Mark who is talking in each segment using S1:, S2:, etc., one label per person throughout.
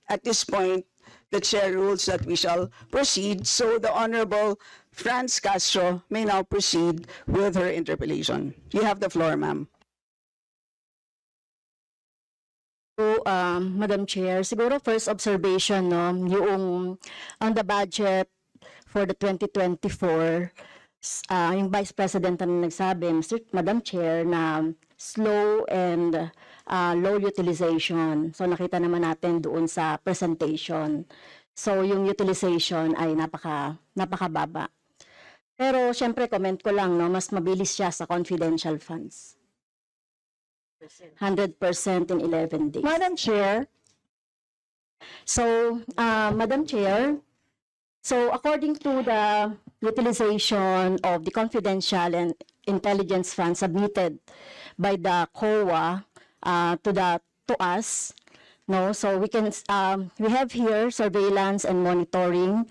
S1: at this point, the chair rules that we shall proceed. So the Honorable Franz Castro may now proceed with her interpellation. You have the floor, ma'am.
S2: So, Madam Chair, siguro first observation, no, yung on the budget for the 2024, yung Vice President na nagsabi, Madam Chair, na slow and low utilization. So nakita naman natin doon sa presentation. So yung utilization ay napakababa. Pero syempre comment ko lang, no, mas mabilis siya sa confidential funds. 100% in 11 days.
S3: Madam Chair.
S2: So, Madam Chair, so according to the utilization of the confidential and intelligence funds submitted by the COA to us, no, so we have here surveillance and monitoring.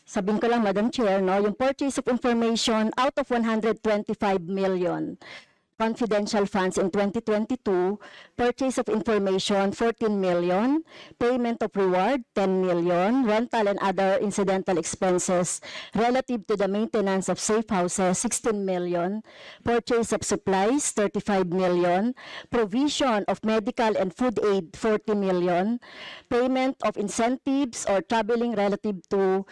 S2: Sabihin ko lang, Madam Chair, no, yung purchase of information out of 125 million confidential funds in 2022, purchase of information 14 million, payment of reward 10 million, rental and other incidental expenses relative to the maintenance of safe houses 16 million, purchase of supplies 35 million, provision of medical and food aid 40 million, payment of incentives or traveling relative to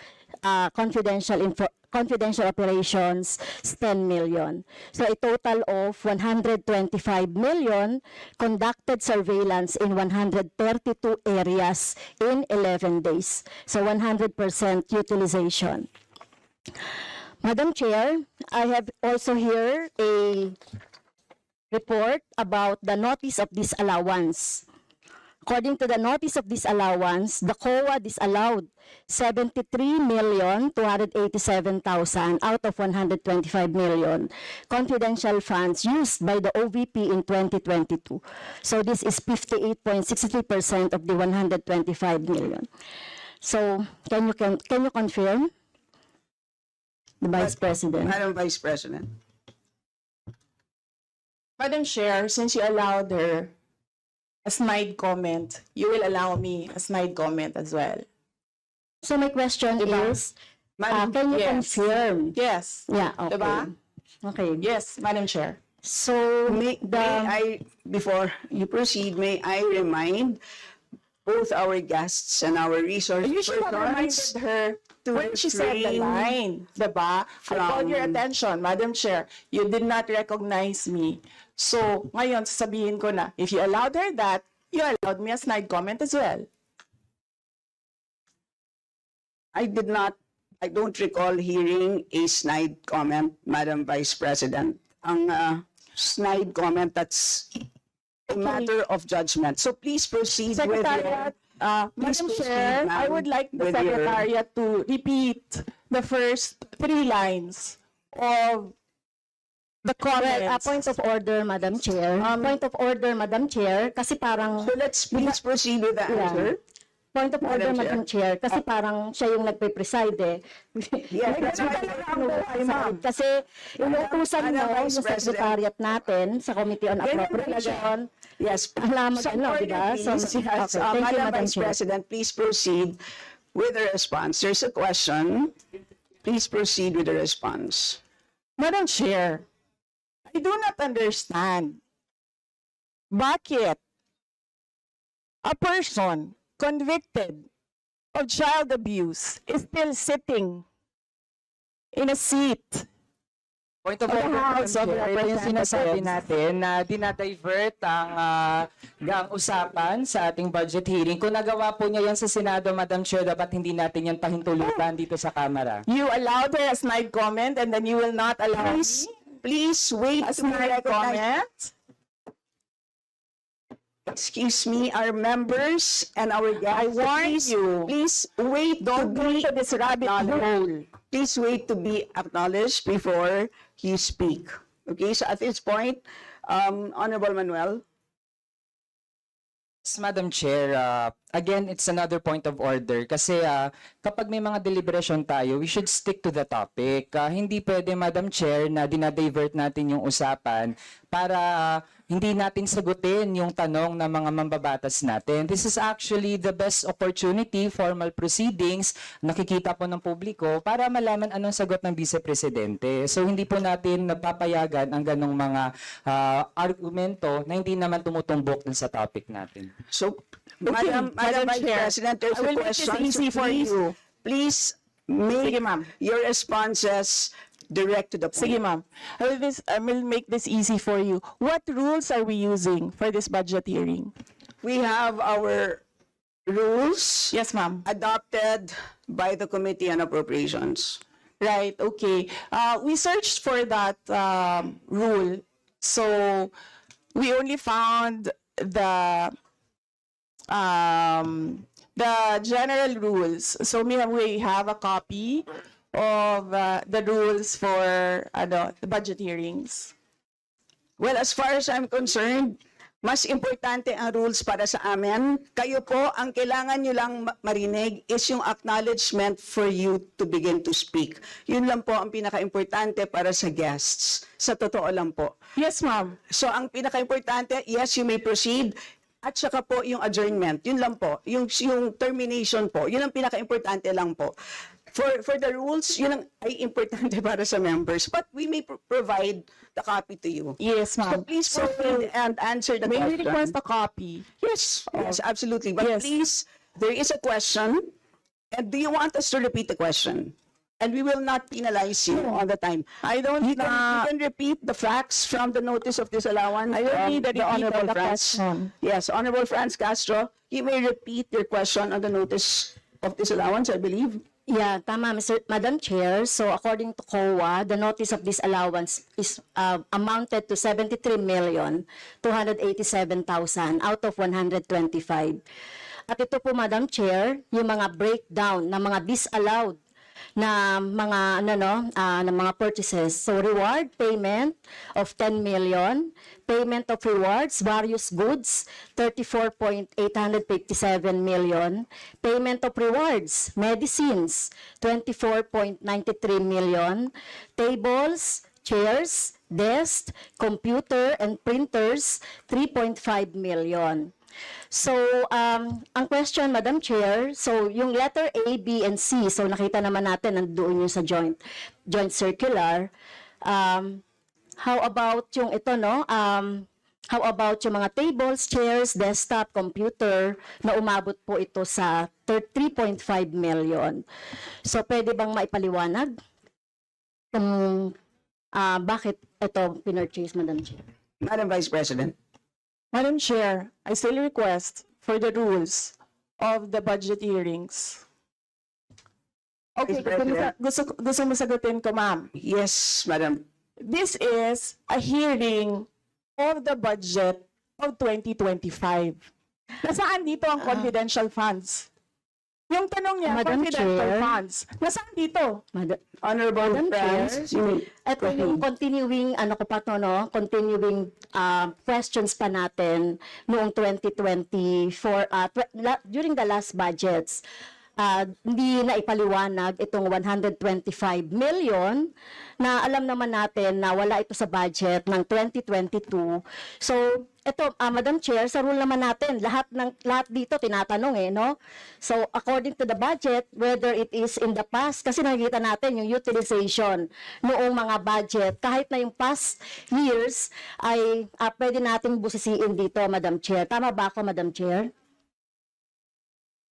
S2: confidential operations is 10 million. So a total of 125 million conducted surveillance in 132 areas in 11 days. So 100% utilization. Madam Chair, I have also here a report about the notice of disallowance. According to the notice of disallowance, the COA disallowed 73,287,000 out of 125 million confidential funds used by the OVP in 2022. So this is 58.63% of the 125 million. So can you confirm, the Vice President?
S1: Madam Vice President.
S3: Madam Chair, since you allowed her a snide comment, you will allow me a snide comment as well.
S2: So my question
S3: Diba?
S2: is, can you
S3: Yes.
S2: confirm?
S3: Yes.
S2: Yeah, okay.
S3: Diba?
S2: Okay.
S3: Yes, Madam Chair.
S2: So
S1: Before you proceed, may I remind both our guests and our resource
S3: You should have reminded
S1: persons
S3: her when she said the
S1: refrain
S3: line, diba? I called your attention, Madam Chair. You did not recognize me. So, ngayon, sasabihin ko na, if you allowed her that, you allowed me a snide comment as well.
S1: I don't recall hearing a snide comment, Madam Vice President. Ang snide comment, that's a matter of judgment. So please proceed with
S3: Secretariat,
S1: your...
S3: Madam Chair, I would like the Secretariat to repeat the first 3 lines of the comments.
S2: Well, a point of order, Madam Chair. Point of order, Madam Chair, kasi parang...
S1: So let's please proceed with the answer.
S2: Point of order,
S1: Madam
S2: Madam Chair, kasi parang siya yung nagpe-preside eh.
S1: Yes, that's why
S2: Kasi inuutusan
S1: Madam
S2: mo yung
S1: Vice President.
S2: Secretariat natin sa Committee on Appropriation.
S1: yes.
S2: Alaman
S1: Some
S2: ano,
S1: order,
S2: di ba? So,
S1: please. Yes,
S2: okay, thank you,
S1: Madam
S2: Madam
S1: Vice
S2: Chair.
S1: President, please proceed with the response. There's a question. Please proceed with the response.
S3: Madam Chair, I do not understand bakit a person convicted of child abuse is still sitting in a seat.
S4: Point of
S3: Of the
S4: order,
S3: House
S4: Madam
S3: of
S4: Chair, ito yung
S3: Representatives.
S4: sinasabi natin na dinadivert ang usapan sa ating budget hearing. Kung nagawa po niya yan sa Senado, Madam Chair, dapat hindi natin yan pahintulutan dito sa Kamara.
S3: You allowed her a snide comment and then you will not allow me
S1: Please wait
S3: a
S1: to be
S3: snide
S1: recognized.
S3: comment?
S1: Excuse me, our members and our guests.
S3: I warn you.
S1: Please wait
S3: Don't go into this rabbit hole.
S1: Please wait to be acknowledged before you speak. Okay, so at this point, Honorable Manuel.
S4: Yes, Madam Chair, again, it's another point of order kasi kapag may mga deliberation tayo, we should stick to the topic. Hindi pwede, Madam Chair, na dinadivert natin yung usapan para hindi natin sagutin yung tanong ng mga mambabatas natin. This is actually the best opportunity, formal proceedings, nakikita po ng publiko para malaman anong sagot ng Vice Presidente. So hindi po natin napapayagan ang ganong mga argumento na hindi naman tumutumbok dun sa topic natin.
S1: So,
S3: Okay,
S1: Madam
S3: Madam
S1: Vice
S3: Chair,
S1: President, there's
S3: I will
S1: a
S3: make this
S1: question.
S3: easy for you.
S1: Please make
S3: Sige, ma'am.
S1: your responses direct to the point.
S3: Sige, ma'am. I will make this easy for you. What rules are we using for this budget hearing?
S1: We have our rules
S3: Yes, ma'am.
S1: adopted by the Committee on Appropriations.
S3: Right, okay. We searched for that rule. So we only found the general rules. So we have a copy of the rules for the budget hearings.
S1: Well, as far as I'm concerned, mas importante ang rules para sa amin. Kayo po, ang kailangan nyo lang marinig is yung acknowledgement for you to begin to speak. Yun lang po ang pinaka-importante para sa guests. Sa totoo lang po.
S3: Yes, ma'am.
S1: So ang pinaka-importante, yes, you may proceed. At saka po yung adjournment. Yun lang po. Yung termination po. Yun ang pinaka-importante lang po. For the rules, yun ang ay importante para sa members. But we may provide the copy to you.
S3: Yes,
S1: So
S3: ma'am.
S1: please proceed and answer the
S3: May we
S1: question.
S3: request a copy?
S1: Yes, yes, absolutely. But
S3: Yes.
S1: please, there is a question. And do you want us to repeat the question? And we will not penalize you on the time.
S3: I don't
S1: You can repeat the facts from the notice of disallowance.
S3: I don't
S1: from
S3: need the repeat of
S1: Honorable
S3: the
S1: Franz.
S3: question.
S1: Yes, Honorable Franz Castro, you may repeat your question on the notice of disallowance, I believe.
S2: Yeah, tama, Madam Chair. So according to COA, the notice of disallowance is amounted to 73,287,000 out of 125. At ito po, Madam Chair, yung mga breakdown ng mga disallowed na mga na mga purchases. So reward payment of 10 million, payment of rewards, various goods, 34.857 million, payment of rewards, medicines, 24.93 million, tables, chairs, desks, computer and printers, 3.5 million. So, ang question, Madam Chair, so yung letter A, B, and C, so nakita naman natin nandoon yung sa joint circular. How about yung ito, no? How about yung mga tables, chairs, desktop, computer, na umabot po ito sa 3.5 million. So, pwede bang maipaliwanag kung bakit ito pinurchase, Madam Chair?
S1: Madam Vice President.
S3: Madam Chair, I still request for the rules of the budget hearings. Okay,
S1: Vice President.
S3: gusto mo sagutin ko, ma'am.
S1: Yes, Madam.
S3: This is a hearing of the budget of 2025. Nasaan dito ang confidential funds? Yung tanong niya,
S2: Madam
S3: confidential
S2: Chair.
S3: funds. Nasaan dito?
S1: Honorable
S2: Madam Chair,
S1: Franz, you may
S2: ito yung continuing, continuing questions pa natin noong 2024, during the last budgets. Hindi na ipaliwanag itong 125 million na alam naman natin na wala ito sa budget ng 2022. So, ito, Madam Chair, sa rule naman natin, lahat dito tinatanong no? So, according to the budget, whether it is in the past, kasi nakikita natin yung utilization noong mga budget, kahit na yung past years, ay pwede nating busisiin dito, Madam Chair. Tama ba ako, Madam Chair?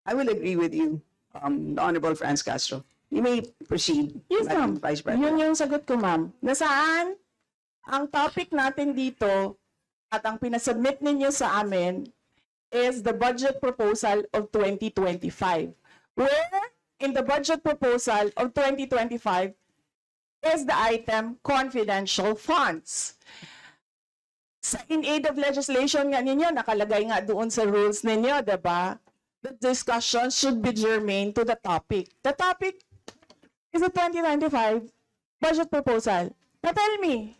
S1: I will agree with you, the Honorable Franz Castro. You may proceed,
S3: Yes,
S1: Madam
S3: ma'am.
S1: Vice President.
S3: Yun yung sagot ko, ma'am. Nasaan ang topic natin dito at ang pinasubmit ninyo sa amin is the budget proposal of 2025. Where in the budget proposal of 2025 is the item confidential funds. In aid of legislation nga ninyo, nakalagay nga doon sa rules ninyo, diba? The discussion should be germane to the topic. The topic is the 2025 budget proposal. Now tell me,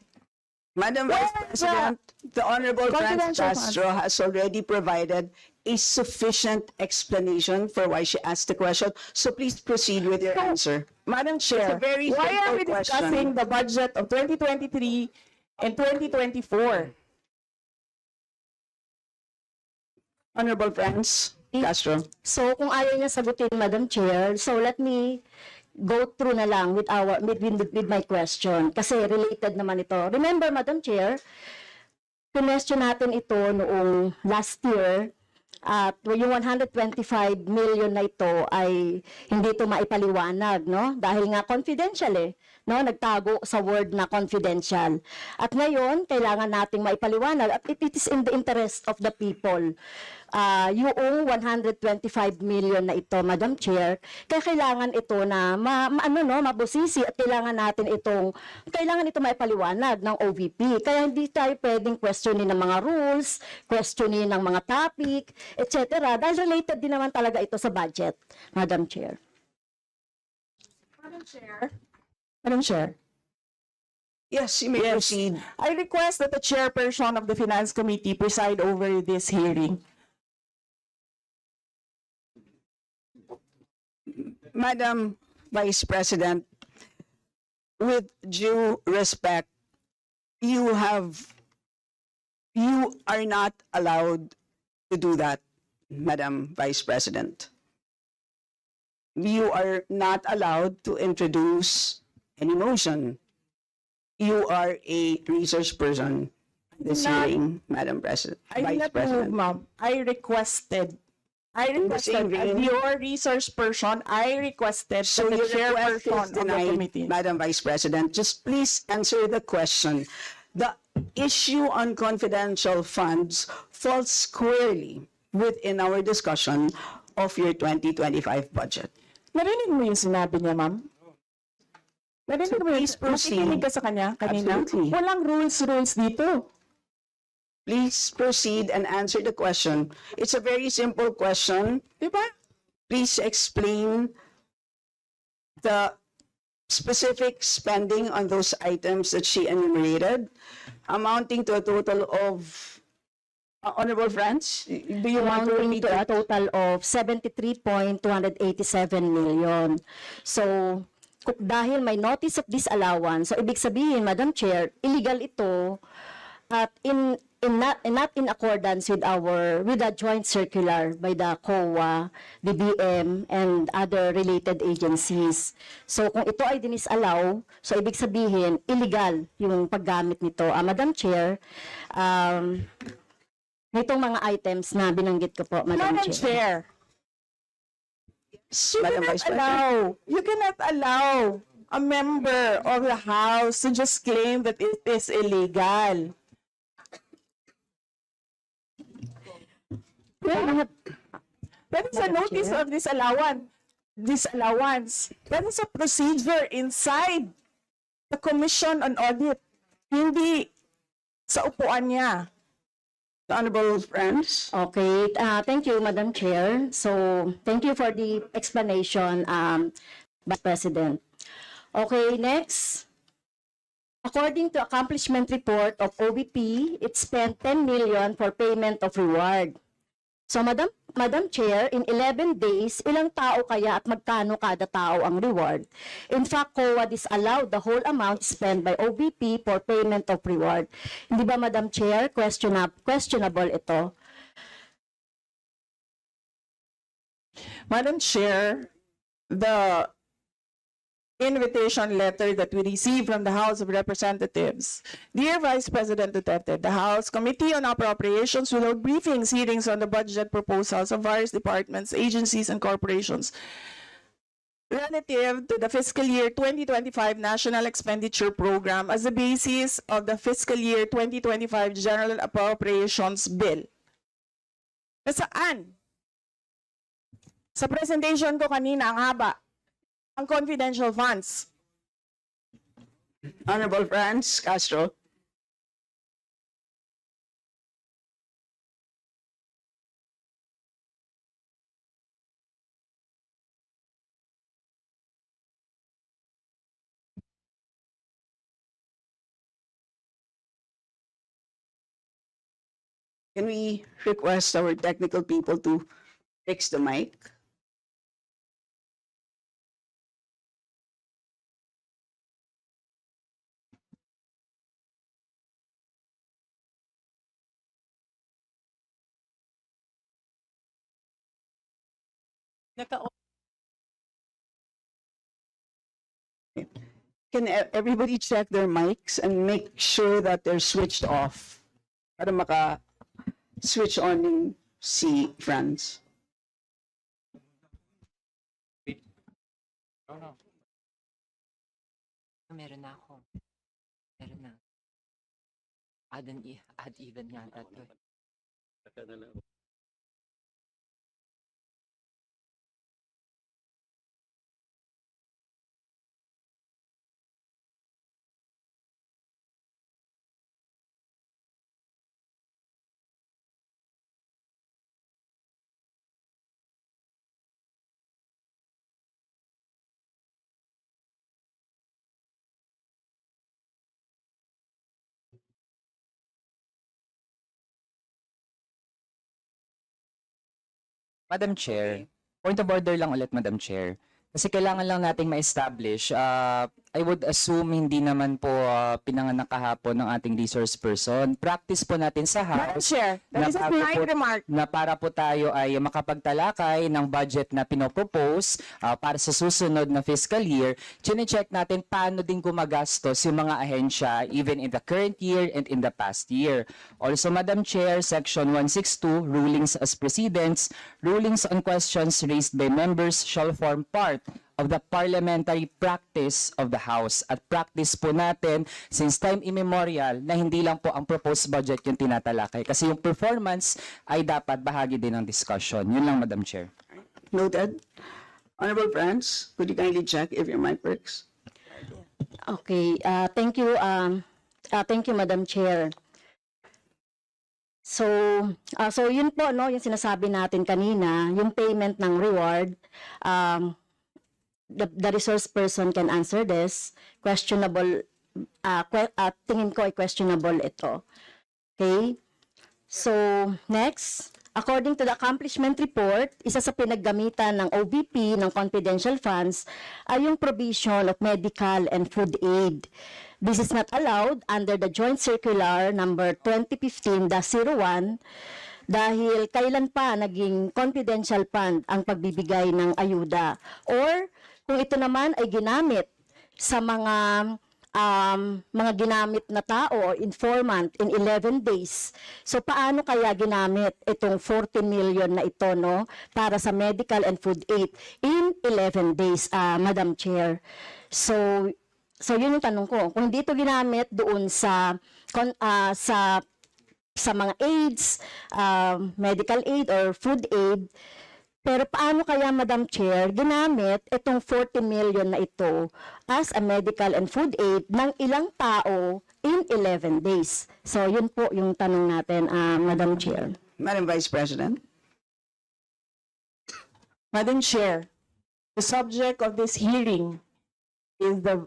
S1: Madam
S3: Where
S1: Vice President, the Honorable Franz
S3: confidential
S1: Castro has already provided a sufficient explanation for why she asked the question. So please proceed with your answer.
S3: Madam Chair,
S1: It's a very
S3: why are we
S1: simple question.
S3: discussing the budget of 2023 and 2024?
S1: Honorable friends, Castro.
S2: So kung ayaw niya sagutin, Madam Chair, so let me go through na lang with my question kasi related naman ito. Remember, Madam Chair, question natin ito noong last year at yung 125 million na ito ay hindi ito maipaliwanag, no? Dahil nga confidential no? Nagtago sa word na confidential. At ngayon, kailangan nating maipaliwanag at it is in the interest of the people. Yung 125 million na ito, Madam Chair, kaya kailangan ito na mabusisi at kailangan ito maipaliwanag ng OVP. Kaya hindi tayo pwedeng questionin ng mga rules, questionin ng mga topic, etc. Dahil related din naman talaga ito sa budget, Madam Chair.
S3: Madam Chair.
S1: Yes, you may proceed.
S3: I request that the chairperson of the Finance Committee preside over this hearing.
S1: Madam Vice President, with due respect, you are not allowed to do that, Madam Vice President. You are not allowed to introduce any motion. You are a research person in this
S3: Not-
S1: hearing, Madam President.
S3: I did
S1: Vice
S3: not move,
S1: President.
S3: ma'am. I requested, as
S1: same vein.
S3: your resource person, I requested
S1: So
S3: that the
S1: your request
S3: chairperson
S1: is
S3: of the
S1: denied,
S3: committee.
S1: Madam Vice President. Just please answer the question. The issue on confidential funds falls squarely within our discussion of your 2025 budget.
S3: Narinig mo yung sinabi niya, ma'am? Narinig mo yung,
S1: please proceed.
S3: nakikinig ka sa kanya kanina?
S1: Absolutely.
S3: Walang rules dito.
S1: Please proceed and answer the question. It's a very simple question.
S3: Di ba?
S1: Please explain the specific spending on those items that she enumerated, amounting to a total of, honorable friends, do you want to
S2: Amounting
S1: repeat
S2: to a
S1: that?
S2: total of 73.287 million. So, dahil may notice of disallowance, so ibig sabihin, Madam Chair, illegal ito at not in accordance with the joint circular by the COA, DBM, and other related agencies. So kung ito ay dinisallow, so ibig sabihin illegal yung paggamit nito. Madam Chair, nitong mga items na binanggit ko po, Madam
S3: Madam
S2: Chair.
S3: Chair, you
S1: Madam
S3: cannot
S1: Vice President.
S3: you cannot allow a member of the House to just claim that it is illegal. That is a
S2: Madam
S3: notice
S2: Chair.
S3: of disallowance. That is a procedure inside the Commission on Audit. Hindi sa upuan niya.
S1: Honorable friends,
S2: Okay, thank you, Madam Chair. So, thank you for the explanation, Vice President. Okay, next. According to accomplishment report of OVP, it spent 10 million for payment of reward. So, Madam Chair, in 11 days, ilang tao kaya at magkano kada tao ang reward? In fact, COA disallowed the whole amount spent by OVP for payment of reward. Hindi ba, Madam Chair, questionable ito?
S3: Madam Chair, the invitation letter that we received from the House of Representatives. Dear Vice President Duterte, the House Committee on Appropriations will hold briefings, hearings on the budget proposals of various departments, agencies, and corporations relative to the fiscal year 2025 National Expenditure Program as the basis of the fiscal year 2025 General Appropriations Bill. Nasaan? Sa presentation ko kanina, ang haba. Ang confidential funds.
S1: Honorable friends, Castro. Can we request our technical people to fix the mic? Can everybody check their mics and make sure that they're switched off para maka-switch on yung si Franz?
S5: Meron na ako. Meron na. Add even yata to.
S4: Madam Chair, point of order lang ulit, Madam Chair. Kasi kailangan lang nating ma-establish. I would assume hindi naman po pinanganak kahapon ng ating resource person. Practice po natin sa
S3: Madam
S4: House
S3: Chair, that is a
S4: bago
S3: polite
S4: po-
S3: remark.
S4: na para po tayo ay makapagtalakay ng budget na pinopropose para sa susunod na fiscal year, chine-check natin paano din gumagastos yung mga ahensya even in the current year and in the past year. Also, Madam Chair, Section 162, Rulings as Precedents, rulings on questions raised by members shall form part of the parliamentary practice of the House. At practice po natin since time immemorial na hindi lang po ang proposed budget yung tinatalakay. Kasi yung performance ay dapat bahagi din ng discussion. Yun lang, Madam Chair.
S1: Noted. Honorable Franz, could you kindly check if your mic works?
S2: Okay, thank you, Madam Chair. So, so yun po, no, yung sinasabi natin kanina, yung payment ng reward, the resource person can answer this. Questionable, tingin ko ay questionable ito. Okay? So, next, according to the accomplishment report, isa sa pinaggamitan ng OVP ng confidential funds ay yung provision of medical and food aid. This is not allowed under the Joint Circular number 2015-01 dahil kailan pa naging confidential fund ang pagbibigay ng ayuda. Or kung ito naman ay ginamit sa mga ginamit na tao or informant in 11 days. So paano kaya ginamit itong 40 million na ito, no, para sa medical and food aid in 11 days, Madam Chair? So yun yung tanong ko. Kung hindi ito ginamit doon sa mga aids, medical aid or food aid, pero paano kaya, Madam Chair, ginamit itong 40 million na ito as a medical and food aid ng ilang tao in 11 days? So yun po yung tanong natin, Madam Chair.
S1: Madam Vice President.
S3: Madam Chair, the subject of this hearing is the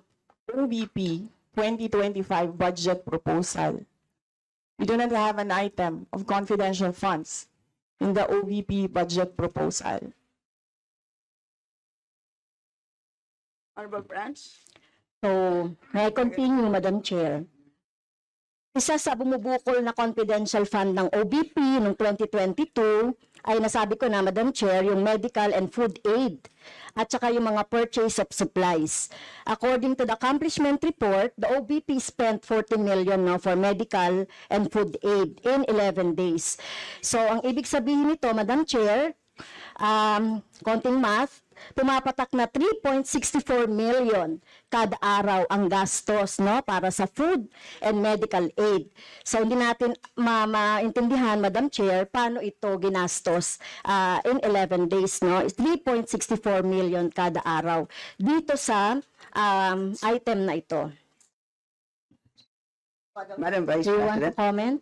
S3: OVP 2025 budget proposal. We do not have an item of confidential funds in the OVP budget proposal.
S1: Honorable Franz.
S2: So, may I continue, Madam Chair? Isa sa bumubukol na confidential fund ng OBP noong 2022 ay nasabi ko na, Madam Chair, yung medical and food aid at saka yung mga purchase of supplies. According to the accomplishment report, the OBP spent 40 million for medical and food aid in 11 days. So, ang ibig sabihin nito, Madam Chair, konting math, pumapatak na 3.64 million kada araw ang gastos, no, para sa food and medical aid. So hindi natin maintindihan, Madam Chair, paano ito ginastos in 11 days, no? It's 3.64 million kada araw dito sa item na ito.
S1: Madam Vice
S2: Do you want to
S1: President.
S2: comment?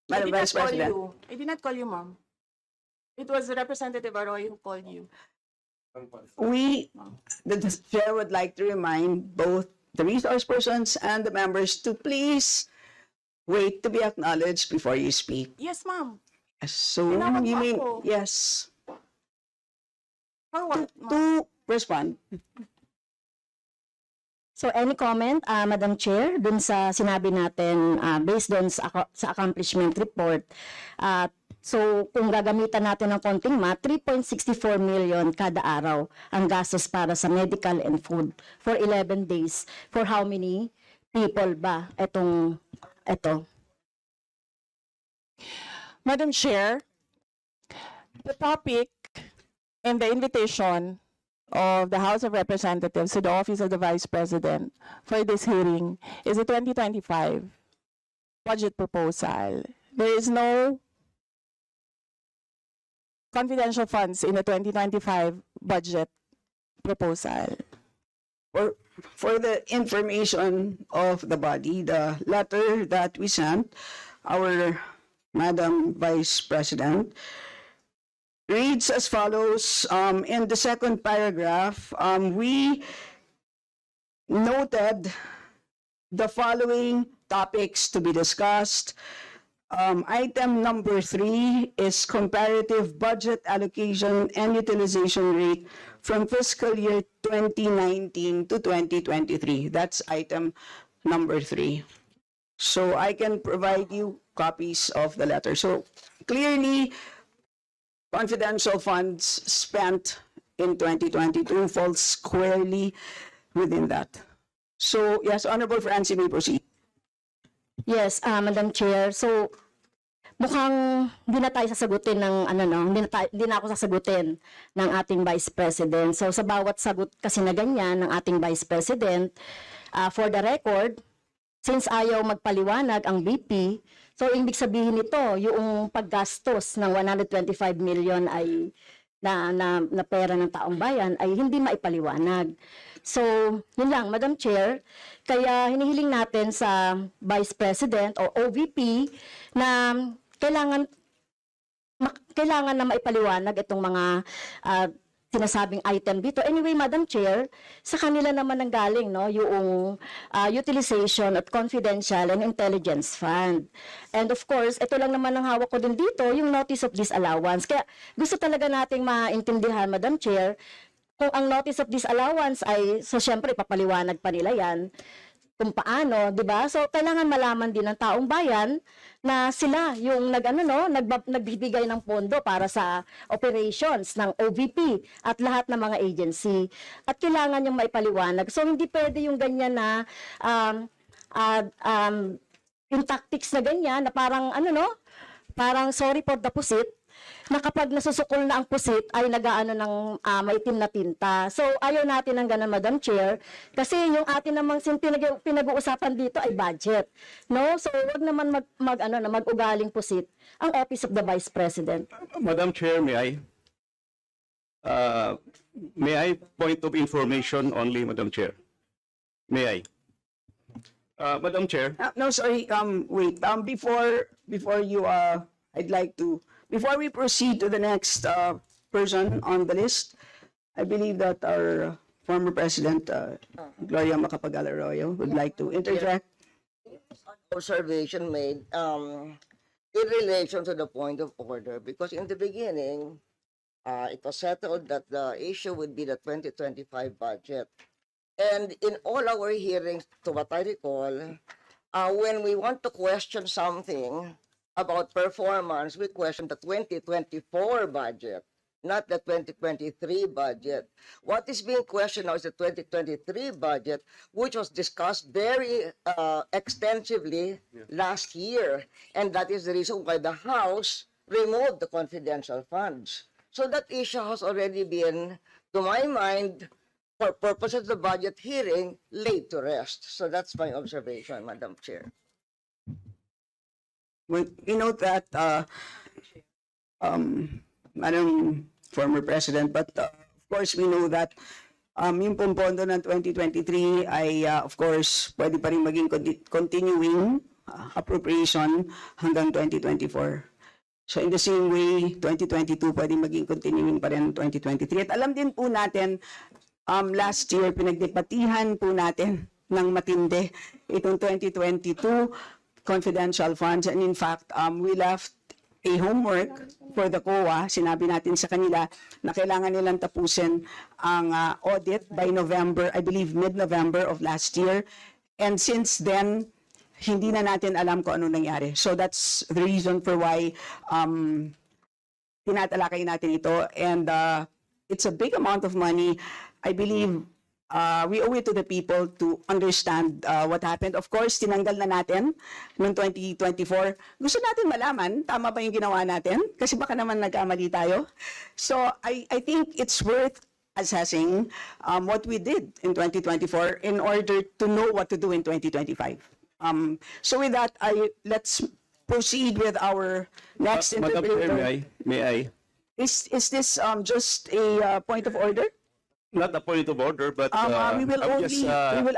S1: Madam Vice President.
S3: I did not call you, ma'am. It was Representative Arroyo who called you.
S1: The chair would like to remind both the resource persons and the members to please wait to be acknowledged before you speak.
S3: Yes, ma'am.
S1: Yes, so
S3: Tinawag
S1: you
S3: mo
S1: mean,
S3: ako.
S1: yes,
S3: For what, ma'am?
S1: to respond.
S2: So any comment, Madam Chair, dun sa sinabi natin based dun sa accomplishment report, So, kung gagamitan natin ng konting math, 3.64 million kada araw ang gastos para sa medical and food for 11 days. For how many people ba ito?
S3: Madam Chair, the topic and the invitation of the House of Representatives to the Office of the Vice President for this hearing is the 2025 budget proposal. There is no confidential funds in the 2025 budget proposal.
S1: For the information of the body, the letter that we sent, our Madam Vice President, reads as follows. In the second paragraph, we noted the following topics to be discussed. Item number 3 is comparative budget allocation and utilization rate from fiscal year 2019 to 2023. That's item number 3. So I can provide you copies of the letter. So clearly, confidential funds spent in 2022 falls squarely within that. So yes, Honorable Francie, may proceed.
S2: Yes, Madam Chair. So, mukhang hindi na tayo sasagutin ng hindi na ako sasagutin ng ating Vice President. So, sa bawat sagot kasi na ganyan ng ating Vice President, for the record, since ayaw magpaliwanag ang BP, so ibig sabihin nito, yung paggastos ng 125 million ay na pera ng taong bayan ay hindi maipaliwanag. So, yun lang, Madam Chair. Kaya hinihiling natin sa Vice President o OVP na kailangan na maipaliwanag itong mga sinasabing item dito. Anyway, Madam Chair, sa kanila naman ang galing, no, yung utilization at confidential and intelligence fund. And of course, ito lang naman ang hawak ko din dito, yung notice of disallowance. Kaya gusto talaga nating maintindihan, Madam Chair, kung ang notice of disallowance ay, so syempre, papaliwanag pa nila yan, kung paano, di ba? So, kailangan malaman din ng taong bayan na sila yung nagbibigay ng pondo para sa operations ng OVP at lahat ng mga agency. At kailangan yung maipaliwanag. So, hindi pwede yung ganyan na yung tactics na ganyan na parang parang sorry for the pusit, na kapag nasusukol na ang pusit ay nagaano ng maitim na tinta. So ayaw natin ng ganun, Madam Chair, kasi yung atin namang pinag-uusapan dito ay budget. No? So wag naman mag-ugaling pusit ang Office of the Vice President.
S6: Madam Chair, may I point of information only, Madam Chair? May I? Madam Chair,
S1: No, sorry, wait. Before you, I'd like to, before we proceed to the next person on the list, I believe that our former President, Gloria Macapagal-Arroyo, would like to interject.
S7: Observation made in relation to the point of order, because in the beginning, it was settled that the issue would be the 2025 budget. And in all our hearings, to what I recall, when we want to question something about performance, we question the 2024 budget, not the 2023 budget. What is being questioned now is the 2023 budget, which was discussed very extensively last year. And that is the reason why the House removed the confidential funds. So that issue has already been, to my mind, for purposes of the budget hearing, laid to rest. So that's my observation, Madam Chair.
S1: We note that, Madam former President, but of course we know that yung pong pondo ng 2023 ay of course pwede pa rin maging continuing appropriation hanggang 2024. So in the same way, 2022 pwede maging continuing pa rin 2023. At alam din po natin, last year pinagdebatihan po natin ng matindi itong 2022 confidential funds, and in fact, we left a homework for the COA. Sinabi natin sa kanila na kailangan nilang tapusin ang audit by November, I believe mid-November of last year. And since then, hindi na natin alam kung ano nangyari. So that's the reason for why tinatalakay natin ito. And it's a big amount of money. I believe we owe it to the people to understand what happened. Of course, tinanggal na natin noong 2024. Gusto natin malaman, tama ba yung ginawa natin? Kasi baka naman nagkamali tayo. So I think it's worth assessing what we did in 2024 in order to know what to do in 2025. So with that, let's proceed with our next
S6: Madam Chair,
S1: interpreter.
S6: may I?
S1: Is this just a point of order?
S6: Not a point of order, but
S1: We will
S6: I'm
S1: only,
S6: just
S1: we will,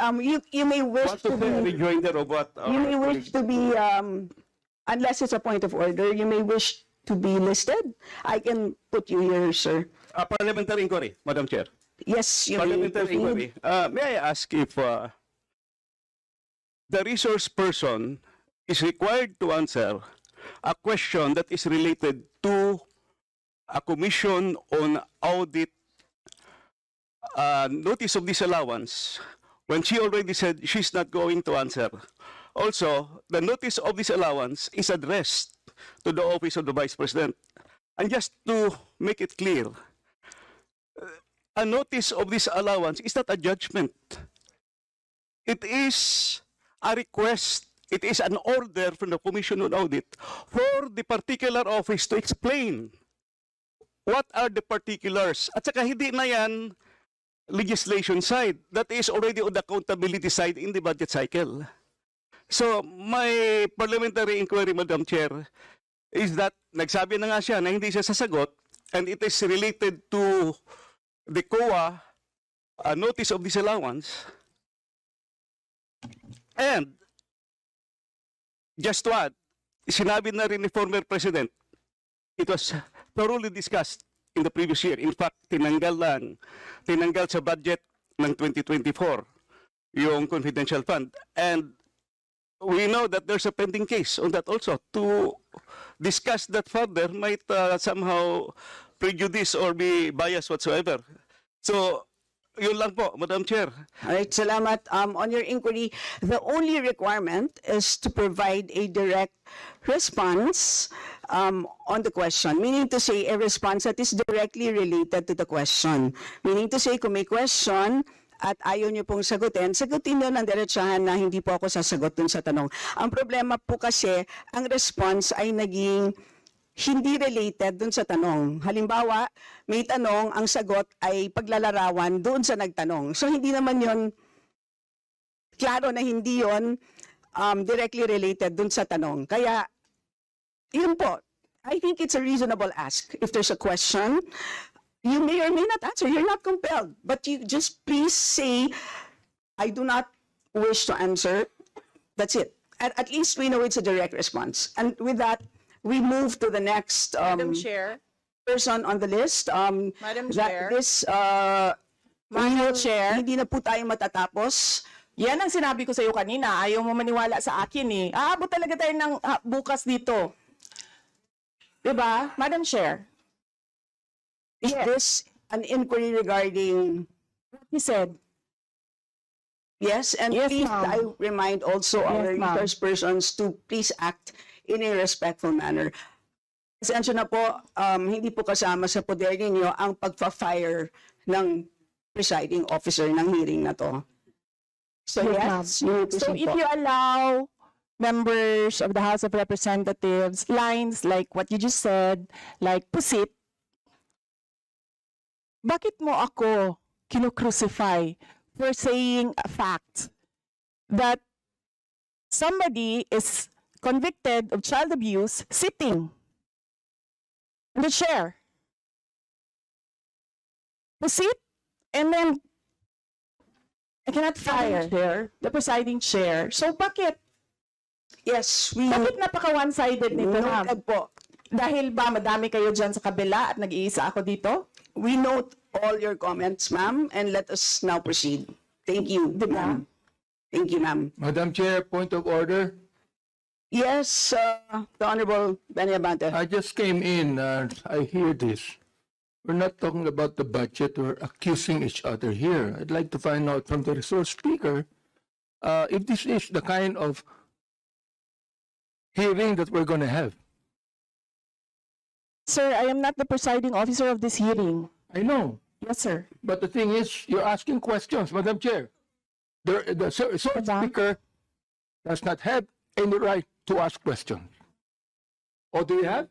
S1: you may wish
S6: want
S1: to
S6: to be a
S1: be,
S6: rejoinder of what our
S1: you may wish
S6: colleague-
S1: to be, unless it's a point of order, you may wish to be listed. I can put you here, sir.
S6: Parliamentary inquiry, Madam Chair.
S1: Yes, you may
S6: Parliamentary inquiry.
S1: proceed.
S6: May I ask if the resource person is required to answer a question that is related to a commission on audit notice of disallowance when she already said she's not going to answer. Also, the notice of disallowance is addressed to the office of the Vice President. And just to make it clear, a notice of disallowance is not a judgment. It is a request. It is an order from the Commission on Audit for the particular office to explain what are the particulars. At saka hindi na yan legislation side. That is already on the accountability side in the budget cycle. So, my parliamentary inquiry, Madam Chair, is that nagsabi na nga siya na hindi siya sasagot and it is related to the COA notice of disallowance. And, just to add, sinabi na rin ni former President, it was thoroughly discussed in the previous year. In fact, tinanggal sa budget ng 2024 yung confidential fund. And we know that there's a pending case on that also. To discuss that further might somehow prejudice or be biased whatsoever. So, yun lang po, Madam Chair.
S1: All right, salamat. On your inquiry, the only requirement is to provide a direct response on the question. Meaning to say, a response that is directly related to the question. Meaning to say, kung may question at ayaw niyo pong sagutin niyo ng diretsahan na hindi po ako sasagot dun sa tanong. Ang problema po kasi, ang response ay naging hindi related dun sa tanong. Halimbawa, may tanong, ang sagot ay paglalarawan doon sa nagtanong. So hindi naman yon klaro na hindi yon directly related dun sa tanong. Kaya, yun po, I think it's a reasonable ask. If there's a question, you may or may not answer. You're not compelled. But you just please say, I do not wish to answer. That's it. At least we know it's a direct response. And with that, we move to the next
S3: Madam Chair,
S1: person on the list.
S3: Madam Chair.
S1: Madam
S3: Chair.
S1: Hindi na po tayo matatapos.
S3: yan ang sinabi ko sa iyo kanina. Ayaw mo maniwala sa akin eh. Aabot talaga tayo ng bukas dito. Diba? Madam Chair.
S1: Is this an inquiry regarding?
S3: He said,
S1: Yes, and
S3: Yes,
S1: please,
S3: ma'am.
S1: I remind also our
S3: Yes, ma'am.
S1: resource persons to please act in a respectful manner. Pasensya na po, hindi po kasama sa poder ninyo ang pagpa-fire ng presiding officer ng hearing na to. So
S3: Yes,
S1: yes, you may
S3: so
S1: proceed
S3: if
S1: po.
S3: you allow members of the House of Representatives lines like what you just said, like pusit, bakit mo ako kinukrucify for saying a fact that somebody is convicted of child abuse sitting in the chair? Pusit, and then I cannot fire the presiding chair. So bakit?
S1: Yes, we
S3: Bakit napaka one-sided nito, ma'am?
S1: noted po.
S3: Dahil ba madami kayo dyan sa kabila at nag-iisa ako dito?
S1: We note all your comments, ma'am, and let us now proceed. Thank you, ma'am. Thank you, ma'am.
S8: Madam Chair, point of order.
S1: Yes, the Honorable Benny Abante.
S8: I just came in, I hear this. We're not talking about the budget, we're accusing each other here. I'd like to find out from the resource speaker, if this is the kind of hearing that we're going to have.
S3: Sir, I am not the presiding officer of this hearing.
S8: I know.
S3: Yes, sir.
S8: But the thing is, you're asking questions, Madam Chair. The speaker does not have any right to ask questions. Or do you have?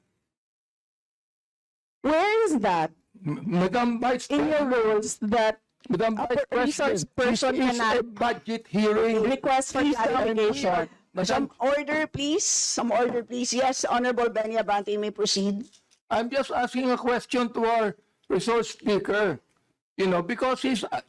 S3: Where is that
S8: Madam Vice
S3: in your
S8: President,
S3: rules that
S8: Madam
S3: a
S8: Vice
S3: resource
S8: President,
S3: person
S8: this is a
S3: cannot
S8: budget hearing.
S3: request for
S1: Please,
S3: clarification?
S1: Some order, please. Some order, please. Yes, Honorable Benny Abante, you may proceed.
S8: I'm just asking a question to our resource speaker, you know, because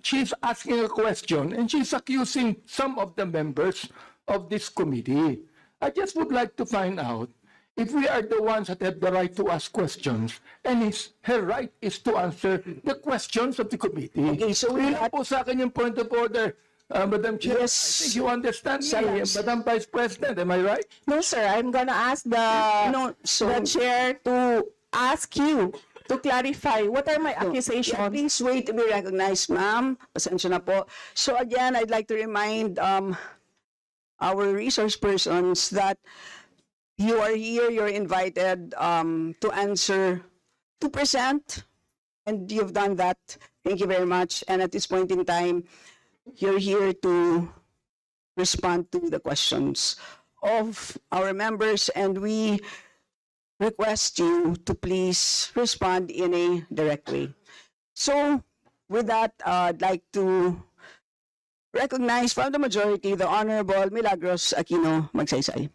S8: she's asking a question and she's accusing some of the members of this committee. I just would like to find out if we are the ones that have the right to ask questions and her right is to answer the questions of the committee.
S1: Okay, so we
S8: Yun
S1: got-
S8: po sa akin yung point of order, Madam Chair.
S1: Yes.
S8: I think you understand me,
S1: Yes.
S8: Madam Vice President, am I right?
S3: No, sir. I'm gonna ask the
S1: No, so-
S3: the chair to ask you to clarify what are my
S1: Yeah,
S3: accusations.
S1: please wait to be recognized, ma'am. Pasensya na po. So again, I'd like to remind our resource persons that you are here, you're invited to answer, to present, and you've done that. Thank you very much. And at this point in time, you're here to respond to the questions of our members, and we request you to please respond in a direct way. So with that, I'd like to recognize from the majority the Honorable Milagros Aquino Magsaysay.